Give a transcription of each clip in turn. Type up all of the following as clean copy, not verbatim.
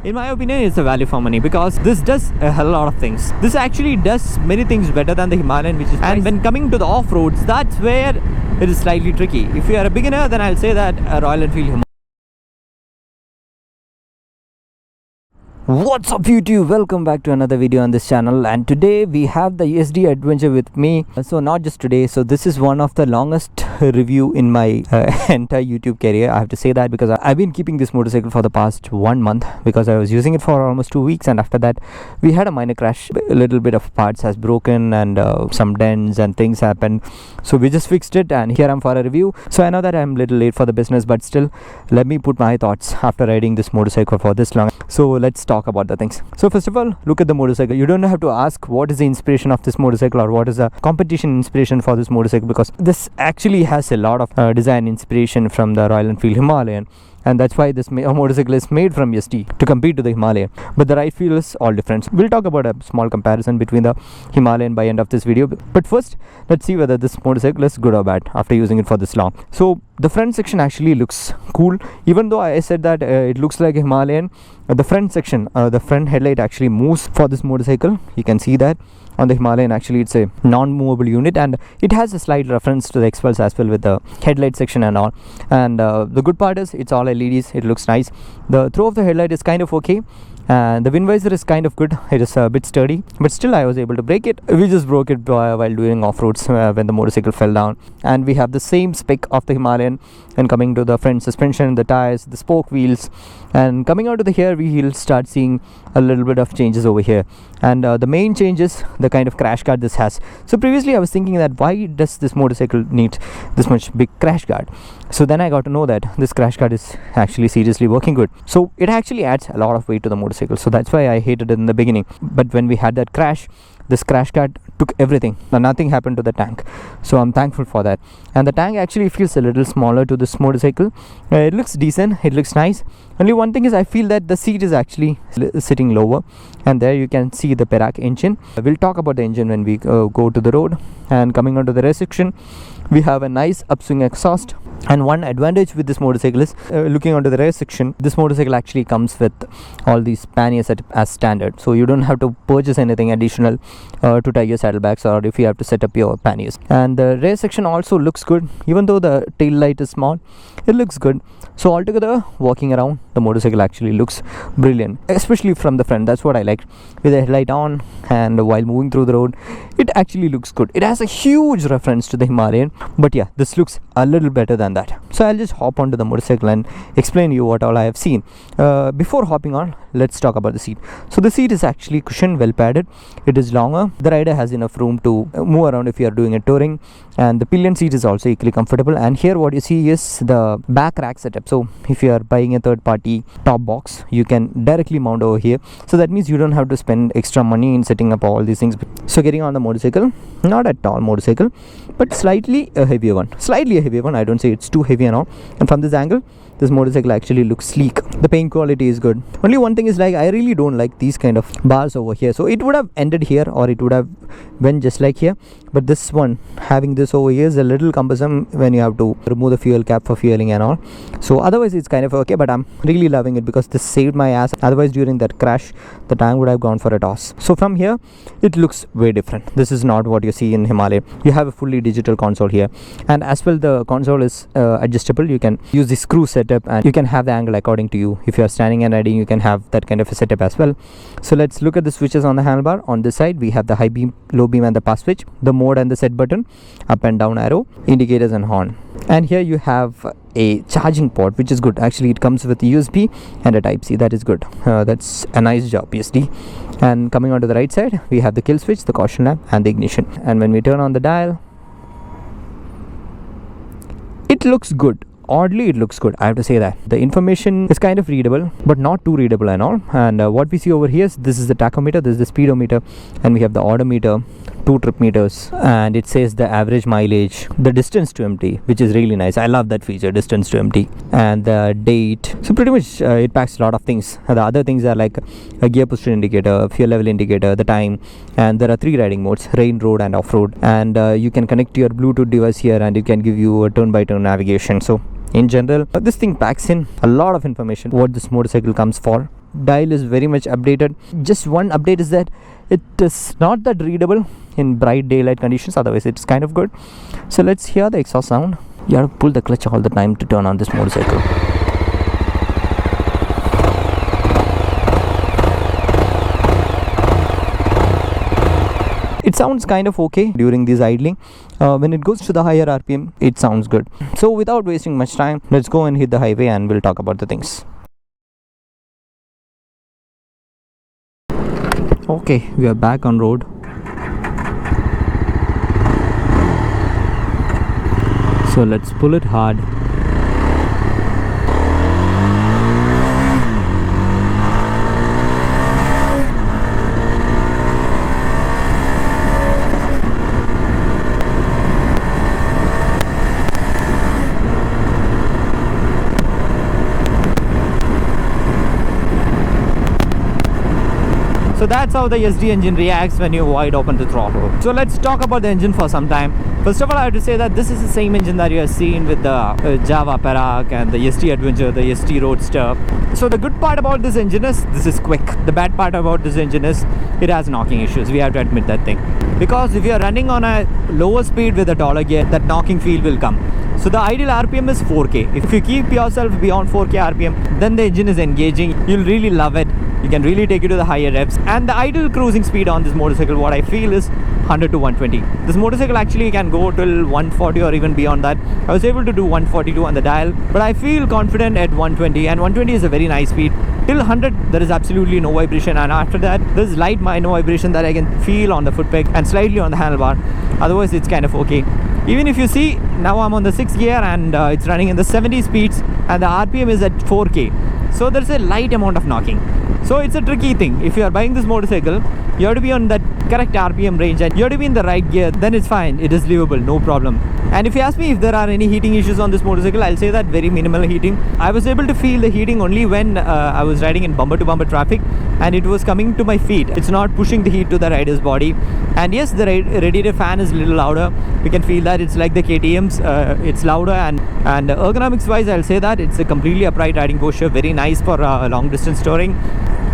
In my opinion, it's a value for money because this does a hell lot of things. This actually does many things better than the Himalayan, which is priced. And when coming to the off-roads, that's where it is slightly tricky. If you are a beginner, then I'll say that a Royal Enfield Himalayan. What's up YouTube, welcome back to another video on this channel, and today we have the Yezdi adventure with me. So not just today, so this is one of the longest review in my entire YouTube career. I have to say that because I've been keeping this motorcycle for the past 1 month because I was using it for almost 2 weeks, and after that we had a minor crash. A little bit of parts has broken and some dents and things happened, so we just fixed it, and here I'm for a review. So I know that I'm a little late for the business, but still let me put my thoughts after riding this motorcycle for this long. So let's talk about the things. So first of all, look at the motorcycle. You don't have to ask what is the inspiration of this motorcycle or what is the competition inspiration for this motorcycle, because this actually has a lot of design inspiration from the Royal Enfield Himalayan, and that's why this motorcycle is made from Yezdi to compete to the Himalayan, but the ride feel is all different. We'll talk about a small comparison between the Himalayan by end of this video, but first let's see whether this motorcycle is good or bad after using it for this long. So the front section actually looks cool, even though I said that it looks like a Himalayan. The front section, the front headlight actually moves for this motorcycle. You can see that on the Himalayan actually it's a non-movable unit, and it has a slight reference to the X-Pulse as well with the headlight section and all. And the good part is it's all LEDs. It looks nice. The throw of the headlight is kind of okay, and the wind visor is kind of good. It is a bit sturdy, but still I was able to break it. We just broke it while doing off-roads when the motorcycle fell down. And we have the same spec of the Himalayan. And coming to the front suspension, the tires, the spoke wheels, and coming out to the here, we'll start seeing a little bit of changes over here. And the main change is the kind of crash guard this has. So previously I was thinking that why does this motorcycle need this much big crash guard? So then I got to know that this crash guard is actually seriously working good. So it actually adds a lot of weight to the motorcycle. So that's why I hated it in the beginning. But when we had that crash, this crash guard took everything. Now nothing happened to the tank, so I'm thankful for that. And the tank actually feels a little smaller to this motorcycle. It looks decent, it looks nice. Only one thing is I feel that the seat is actually sitting lower, and there you can see the Perak engine. We'll talk about the engine when we go to the road. And coming onto the rear section, we have a nice upswing exhaust. And one advantage with this motorcycle is looking onto the rear section, this motorcycle actually comes with all these panniers as standard, so you don't have to purchase anything additional to tie your saddlebags or if you have to set up your panniers. And the rear section also looks good, even though the tail light is small, it looks good. So altogether, walking around, the motorcycle actually looks brilliant, especially from the front. That's what I liked, with the headlight on, and while moving through the road, it actually looks good. It has a huge reference to the Himalayan, but yeah, this looks a little better than that. So I'll just hop onto the motorcycle and explain you what all I have seen. Before hopping on, let's talk about the seat. So the seat is actually cushioned, well padded. It is longer. The rider has enough room to move around if you are doing a touring, and the pillion seat is also equally comfortable. And here what you see is the back rack setup. So if you are buying a third party top box, you can directly mount over here. So that means you don't have to spend extra money in setting up all these things. So getting on the motorcycle, not a tall motorcycle, but slightly a heavier one. Slightly a heavier one. I don't say it's too heavy and all. And from this angle, this motorcycle actually looks sleek. The paint quality is good. Only one thing is, like, I really don't like these kind of bars over here. So it would have ended here, or it would have went just like here. But this one, having this over here, is a little cumbersome when you have to remove the fuel cap for fueling and all. So otherwise it's kind of okay, but I'm really loving it because this saved my ass. Otherwise during that crash, the tank would have gone for a toss. So from here, it looks way different. This is not what you see in Himalaya. You have a fully digital console here, and as well the console is adjustable. You can use the screw setup, and you can have the angle according to you. If you are standing and riding, you can have that kind of a setup as well. So let's look at the switches on the handlebar. On this side, we have the high beam, low beam, and the pass switch, the mode and the set button, up and down arrow, indicators and horn. And here you have a charging port, which is good. Actually it comes with USB and a type C. That is good. That's a nice job, Yezdi. And coming on to the right side, we have the kill switch, the caution lamp, and the ignition. And when we turn on the dial, it looks good. Oddly, it looks good, I have to say that. The information is kind of readable, but not too readable and all. And what we see over here is, this is the tachometer, this is the speedometer, and we have the odometer, 2 trip meters, and it says the average mileage, the distance to empty, which is really nice. I love that feature, distance to empty, and the date. So pretty much it packs a lot of things. The other things are like a gear position indicator, fuel level indicator, the time, and there are 3 riding modes: rain, road, and off-road. And you can connect your Bluetooth device here, and it can give you a turn-by-turn navigation. So in general, this thing packs in a lot of information what this motorcycle comes for. dial is very much updated. Just one update is that it is not that readable in bright daylight conditions, otherwise it's kind of good. So let's hear the exhaust sound. You have to pull the clutch all the time to turn on this motorcycle. It sounds kind of okay during this idling. When it goes to the higher RPM, it sounds good. So without wasting much time, let's go and hit the highway and we'll talk about the things. Okay, we are back on road. So let's pull it hard. So that's how the Yezdi engine reacts when you wide open the throttle. So let's talk about the engine for some time. First of all, I have to say that this is the same engine that you have seen with the Java Perak and the Yezdi Adventure, the Yezdi Roadster. So the good part about this engine is this is quick. The bad part about this engine is it has knocking issues. We have to admit that thing. Because if you are running on a lower speed with a taller gear, that knocking feel will come. So the ideal RPM is 4K. If you keep yourself beyond 4K RPM, then the engine is engaging. You'll really love it. You can really take it to the higher revs. And the ideal cruising speed on this motorcycle, what I feel, is 100 to 120. This motorcycle actually can go till 140 or even beyond that. I was able to do 142 on the dial, but I feel confident at 120, and 120 is a very nice speed. Till 100 there is absolutely no vibration, and after that there's light minor vibration that I can feel on the foot peg and slightly on the handlebar. Otherwise it's kind of okay. Even if you see, now I'm on the 6th gear and it's running in the 70 speeds and the RPM is at 4K. So there's a light amount of knocking. So it's a tricky thing. If you are buying this motorcycle, you have to be on that correct RPM range and you have to be in the right gear, then it's fine. It is livable, no problem. And if you ask me if there are any heating issues on this motorcycle, I'll say that very minimal heating. I was able to feel the heating only when I was riding in bumper to bumper traffic and it was coming to my feet. It's not pushing the heat to the rider's body. And yes, the radiator fan is a little louder. We can feel that it's like the KTM's. It's louder and ergonomics wise, I'll say that it's a completely upright riding posture, very nice for long distance touring.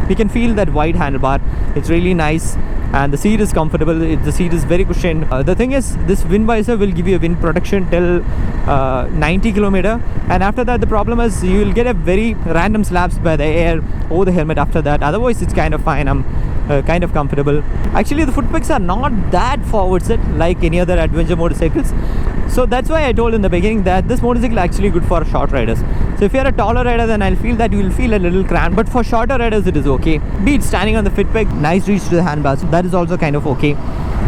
We can feel that wide handlebar. It's really nice and the seat is comfortable. The seat is very cushioned. The thing is, this wind visor will give you a wind protection till 90 km, and after that the problem is you will get a very random slaps by the air over the helmet after that. Otherwise it's kind of fine. I'm kind of comfortable. Actually the foot pegs are not that forward set like any other adventure motorcycles. So that's why I told in the beginning that this motorcycle is actually good for short riders. So if you're a taller rider, then I'll feel that you will feel a little cramped, but for shorter riders it is okay. Be it standing on the foot peg, nice reach to the handbar, so that is also kind of okay.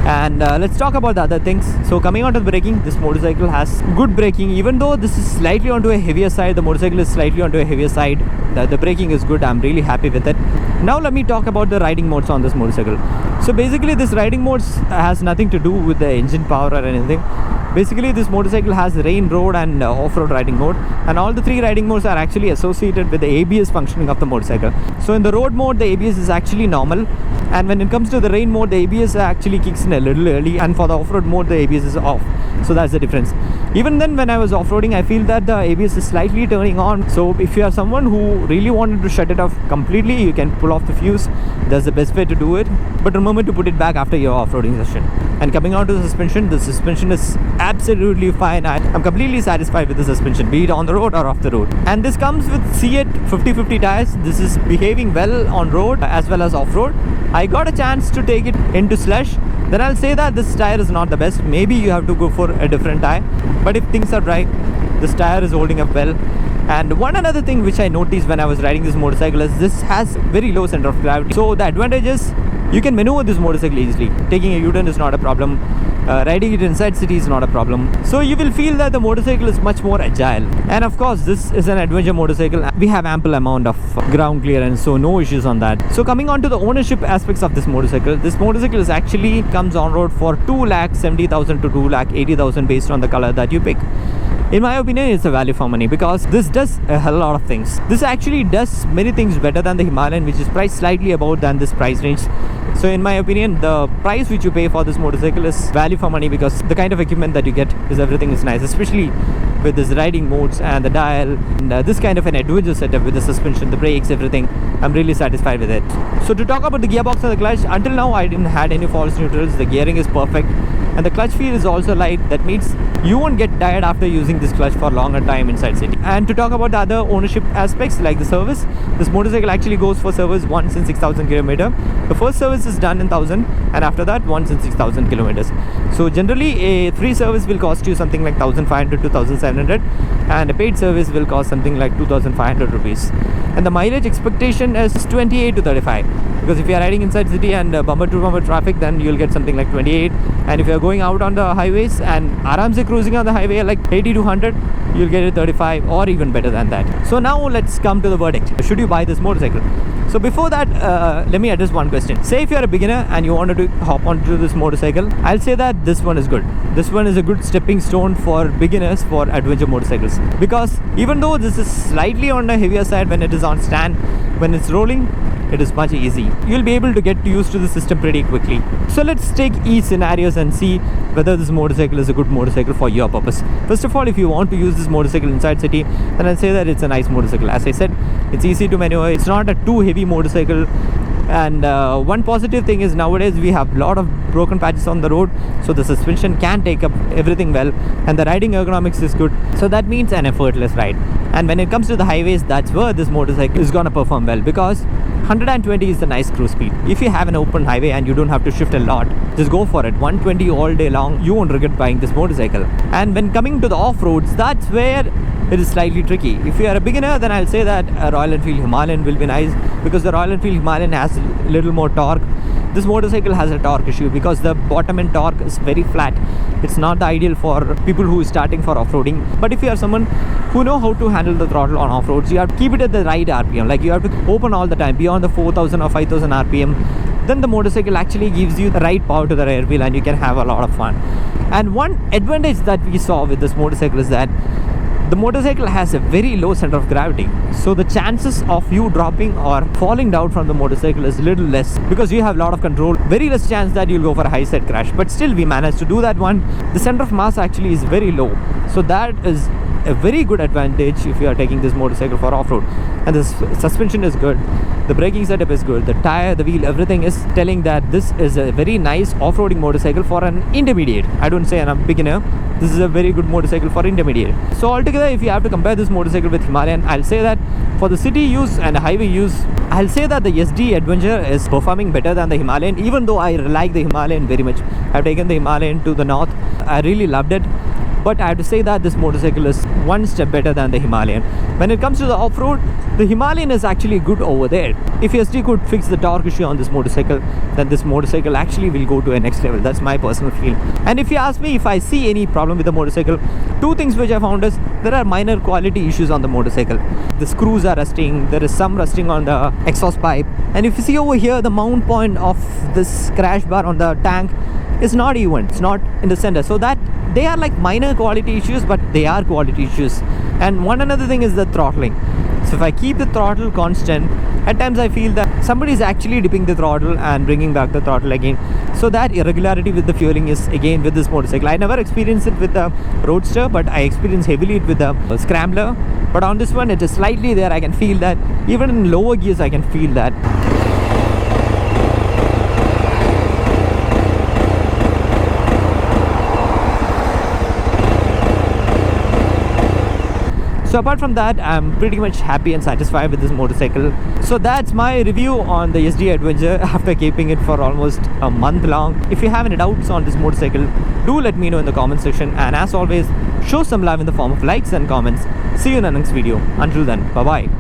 And let's talk about the other things. So coming on to the braking, this motorcycle has good braking. Even though this is slightly onto a heavier side, the motorcycle is slightly onto a heavier side, the braking is good. I'm really happy with it. Now let me talk about the riding modes on this motorcycle. So basically this riding modes has nothing to do with the engine power or anything. Basically this motorcycle has rain, road and off-road riding mode, and all the three riding modes are actually associated with the ABS functioning of the motorcycle. So in the road mode the ABS is actually normal, and when it comes to the rain mode the ABS actually kicks in a little early, and for the off-road mode the ABS is off. So that's the difference. Even then when I was off-roading, I feel that the ABS is slightly turning on. So if you are someone who really wanted to shut it off completely, you can pull off the fuse. That's the best way to do it, but remember to put it back after your off-roading session. And coming on to the suspension is absolutely fine. I'm completely satisfied with the suspension, be it on the road or off the road. And this comes with C8 50/50 tires. This is behaving well on road as well as off-road. I got a chance to take it into slush, then I'll say that this tire is not the best. Maybe you have to go for a different tire, but if things are dry, this tire is holding up well. And one another thing which I noticed when I was riding this motorcycle is this has very low center of gravity. So the advantage is you can maneuver this motorcycle easily. Taking a U-turn is not a problem. Riding it inside city is not a problem. So you will feel that the motorcycle is much more agile. And of course this is an adventure motorcycle. We have ample amount of ground clearance, so no issues on that. So coming on to the ownership aspects of this motorcycle is actually comes on road for 2,70,000 to 2,80,000 based on the color that you pick. In my opinion, it's a value for money because this does a hell lot of things. This actually does many things better than the Himalayan, which is priced slightly above than this price range. So in my opinion, the price which you pay for this motorcycle is value for money because the kind of equipment that you get is everything is nice, especially with this riding modes and the dial and this kind of an adventure setup with the suspension, the brakes, everything. I'm really satisfied with it. So to talk about the gearbox and the clutch, until now I didn't had any false neutrals. The gearing is perfect and the clutch feel is also light. That means you won't get tired after using this clutch for longer time inside city. And to talk about the other ownership aspects like the service, this motorcycle actually goes for service once in 6,000 km. The first service is done in 1,000 and after that once in 6,000 kilometers. So generally a free service will cost you something like 1,500 to 1,700 and a paid service will cost something like 2,500 rupees. And the mileage expectation is 28 to 35 because if you are riding inside city and bumper to bumper traffic, then you'll get something like 28, and if you are going out on the highways and aramse cruising on the highway like 80 to 100, you'll get it 35 or even better than that. So now let's come to the verdict. Should you buy this motorcycle? So before that, let me address one question. Say if you're a beginner and you wanted to hop onto this motorcycle, I'll say that this one is good. This one is a good stepping stone for beginners for adventure motorcycles, because even though this is slightly on the heavier side when it is on stand, when it's rolling, it is much easy. You'll be able to get used to the system pretty quickly. So let's take each scenarios and see whether this motorcycle is a good motorcycle for your purpose. First of all, if you want to use this motorcycle inside city, then I'll say that it's a nice motorcycle. As I said, it's easy to maneuver. It's not a too heavy motorcycle. And one positive thing is nowadays we have a lot of broken patches on the road, so the suspension can take up everything well, and the riding ergonomics is good, so that means an effortless ride. And when it comes to the highways, that's where this motorcycle is gonna perform well, because 120 is the nice cruise speed. If you have an open highway and you don't have to shift a lot, just go for it. 120 all day long, you won't regret buying this motorcycle. And when coming to the off-roads, that's where it is slightly tricky. If you are a beginner, then I'll say that a Royal Enfield Himalayan will be nice, because the Royal Enfield Himalayan has a little more torque. This motorcycle has a torque issue because the bottom end torque is very flat. It's not the ideal for people who is starting for off-roading. But if you are someone who know how to handle the throttle on off-roads, you have to keep it at the right RPM. Like you have to open all the time beyond the 4,000 or 5,000 RPM. Then the motorcycle actually gives you the right power to the rear wheel and you can have a lot of fun. And one advantage that we saw with this motorcycle is that the motorcycle has a very low center of gravity, so the chances of you dropping or falling down from the motorcycle is little less, because you have a lot of control. Very less chance that you'll go for a high side crash, but still we managed to do that one. The center of mass actually is very low, so that is a very good advantage if you are taking this motorcycle for off-road. And the suspension is good, the braking setup is good, the tire, the wheel, everything is telling that this is a very nice off-roading motorcycle for an intermediate. I don't say I'm a beginner, this is a very good motorcycle for intermediate. So altogether, if you have to compare this motorcycle with Himalayan, I'll say that for the city use and highway use, I'll say that the Yezdi Adventure is performing better than the Himalayan, even though I like the Himalayan very much. I've taken the Himalayan to the north, I really loved it. But I have to say that this motorcycle is one step better than the Himalayan. When it comes to the off-road, the Himalayan is actually good over there. If SD could fix the torque issue on this motorcycle, then this motorcycle actually will go to a next level. That's my personal feel. And if you ask me if I see any problem with the motorcycle, two things which I found is there are minor quality issues on the motorcycle. The screws are rusting, there is some rusting on the exhaust pipe. And if you see over here, the mount point of this crash bar on the tank is not even, it's not in the center, so that they are like minor quality issues, but they are quality issues. And one another thing is the throttling. So if I keep the throttle constant, at times I feel that somebody is actually dipping the throttle and bringing back the throttle again. So that irregularity with the fueling is again with this motorcycle. I never experienced it with the Roadster, but I experienced heavily it with the Scrambler. But on this one, it is slightly there. I can feel that even in lower gears I can feel that. So apart from that, I'm pretty much happy and satisfied with this motorcycle. So that's my review on the Yezdi Adventure after keeping it for almost a month long. If you have any doubts on this motorcycle, do let me know in the comment section. And as always, show some love in the form of likes and comments. See you in the next video. Until then, bye-bye.